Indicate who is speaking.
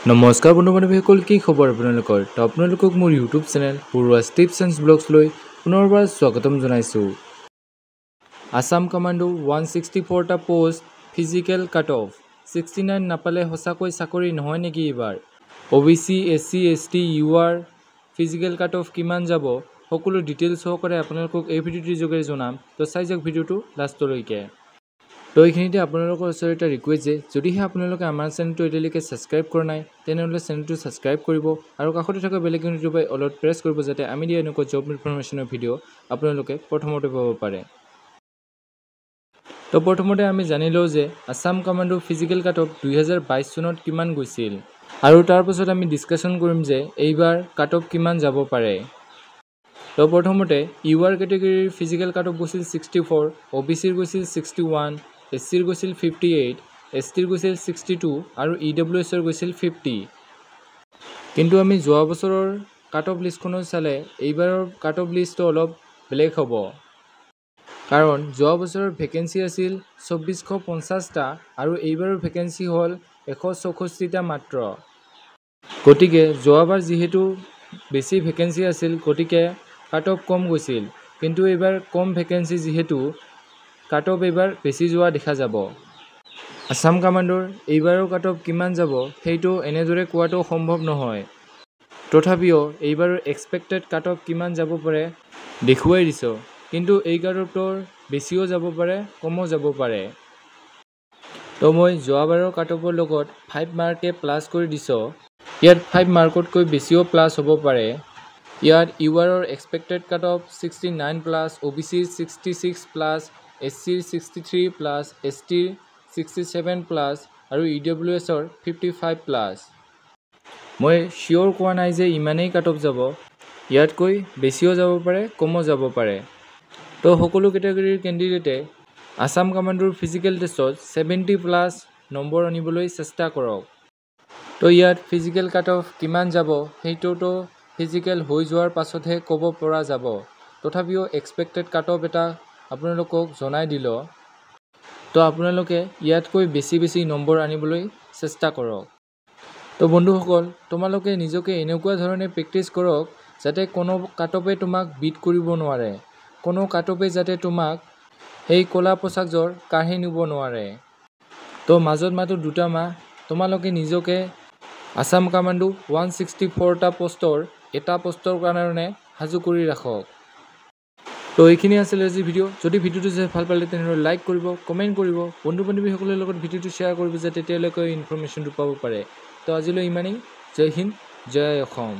Speaker 1: নমস্কাৰ বন্ধু-বান্ধৱীসকল, কি খবৰ আপোনালোকৰ? তো আপোনালোকক মোৰ YouTube channel Purbash tips and vlogs লৈ পুনৰবাৰ স্বাগতম জনাইছোঁ। আছাম কমাণ্ডো 164টা পোষ্ট ফিজিকেল কাট অফ 69 নাপালে সঁচাকৈ চাকৰি নহয় নেকি এইবাৰ? OBC, SC, ST, UR physical cut of কিমান যাব সকলো ডিটেইলছ সহকাৰে আপোনালোকক এই ভিডিঅ'টোৰ যোগেৰে জনাম। তো চাই যাওক ভিডিঅ'টো লাষ্টলৈকে। তো এইখিনিতে আপোনালোকৰ ওচৰত এটা ৰিকুৱেষ্ট যে যদিহে আপোনালোকে আমাৰ চেনেলটো এতিয়ালৈকে ছাবস্ক্ৰাইব কৰা নাই তেনেহ'লে চেনেলটো ছাবস্ক্ৰাইব কৰিব আৰু কাষতে থকা বেল আইকনটো বাই অলপ প্ৰেছ কৰিব যাতে আমি দিয়া এনেকুৱা জব ইনফৰমেশ্যনৰ ভিডিঅ' আপোনালোকে প্ৰথমতে পাব পাৰে। তো প্ৰথমতে আমি জানি লওঁ যে Assam commando physical cut of 2022 চনত কিমান গৈছিল আৰু তাৰপাছত আমি ডিছকাশ্যন কৰিম যে এইবাৰ কাট অফ কিমান যাব পাৰে। তো প্ৰথমতে UR কেটেগৰীৰ ফিজিকেল কাট অফ গৈছিল 64, OBCৰ গৈছিল 61, SCৰ গৈছিল 58, STৰ গৈছিল 62 আৰু EWSৰ গৈছিল 50। কিন্তু আমি যোৱা বছৰৰ কাট অফ লিষ্টখনত চালে এইবাৰৰ কাট অফ লিষ্টটো অলপ বেলেগ হ'ব, কাৰণ যোৱা বছৰৰ ভেকেঞ্চি আছিল 2450টা আৰু এইবাৰৰ ভেকেঞ্চি হ'ল 164টা মাত্ৰ। গতিকে যোৱাবাৰ যিহেতু বেছি ভেকেঞ্চি আছিল গতিকে কাট অফ কম গৈছিল, কিন্তু এইবাৰ কম ভেকেঞ্চি যিহেতু কাট অফ এইবাৰ বেছি যোৱা দেখা যাব। আছাম কমাণ্ডোৰ এইবাৰৰ কাট অফ কিমান যাব সেইটো এনেদৰে কোৱাটো সম্ভৱ নহয়, তথাপিও এইবাৰৰ এক্সপেক্টেড কাট অফ কিমান যাব পাৰে দেখুৱাই দিছোঁ। কিন্তু এই কাট অফটোৰ বেছিও যাব পাৰে কমো যাব পাৰে। তো মই যোৱাবাৰৰ কাট অফৰ লগত 5 মাৰ্কে প্লাছ কৰি দিছোঁ। ইয়াত 5 মাৰ্কতকৈ বেছিও প্লাছ হ'ব পাৰে। ইয়াত URৰ এক্সপেক্টেড কাট অফ 69 প্লাছ, OBCৰ 66 প্লাছ, SCৰ 63 প্লাছ, STৰ 67 প্লাছ আৰু EWSৰ 55 প্লাছ। মই চিয়'ৰ কোৱা নাই যে ইমানেই কাট অফ যাব, ইয়াতকৈ বেছিও যাব পাৰে কমো যাব পাৰে। তো সকলো কেটেগৰীৰ কেণ্ডিডেটে আছাম কমাণ্ডোৰ ফিজিকেল টেষ্টত 70 প্লাছ নম্বৰ আনিবলৈ চেষ্টা কৰক। তো ইয়াত ফিজিকেল কাট অফ কিমান যাব সেইটোতো ফিজিকেল হৈ যোৱাৰ পাছতহে ক'ব পৰা যাব, তথাপিও এক্সপেক্টেড কাট অফ এটা আপোনালোকক জনাই দিলোঁ। তো আপোনালোকে ইয়াতকৈ বেছি নম্বৰ আনিবলৈ চেষ্টা কৰক। তো বন্ধুসকল, তোমালোকে নিজকে এনেকুৱা ধৰণে প্ৰেক্টিছ কৰক যাতে কোনো কাট অফে তোমাক বিট কৰিব নোৱাৰে, কোনো কাট অফে যাতে তোমাক সেই ক'লা পোচাকযোৰ কাঢ়ি নিব নোৱাৰে। তো মাজত মাত্ৰ 2টা মাহ তোমালোকে নিজকে আছাম কমাণ্ডো 164টা পোষ্টৰ এটা পোষ্টৰ কাৰণে সাজু কৰি ৰাখক। তো এইখিনি আছিল আজি ভিডিঅ'। যদি ভিডিঅ'টো চাই ভাল পালে তেনেহ'লে লাইক কৰিব, কমেণ্ট কৰিব, বন্ধু-বান্ধৱীসকলৰ লগত ভিডিঅ'টো শ্বেয়াৰ কৰিব যাতে তেওঁলোকে ইনফৰমেশ্যনটো পাব পাৰে। তো আজিলৈ ইমানেই। জয় হিন্দ, জয় অসম।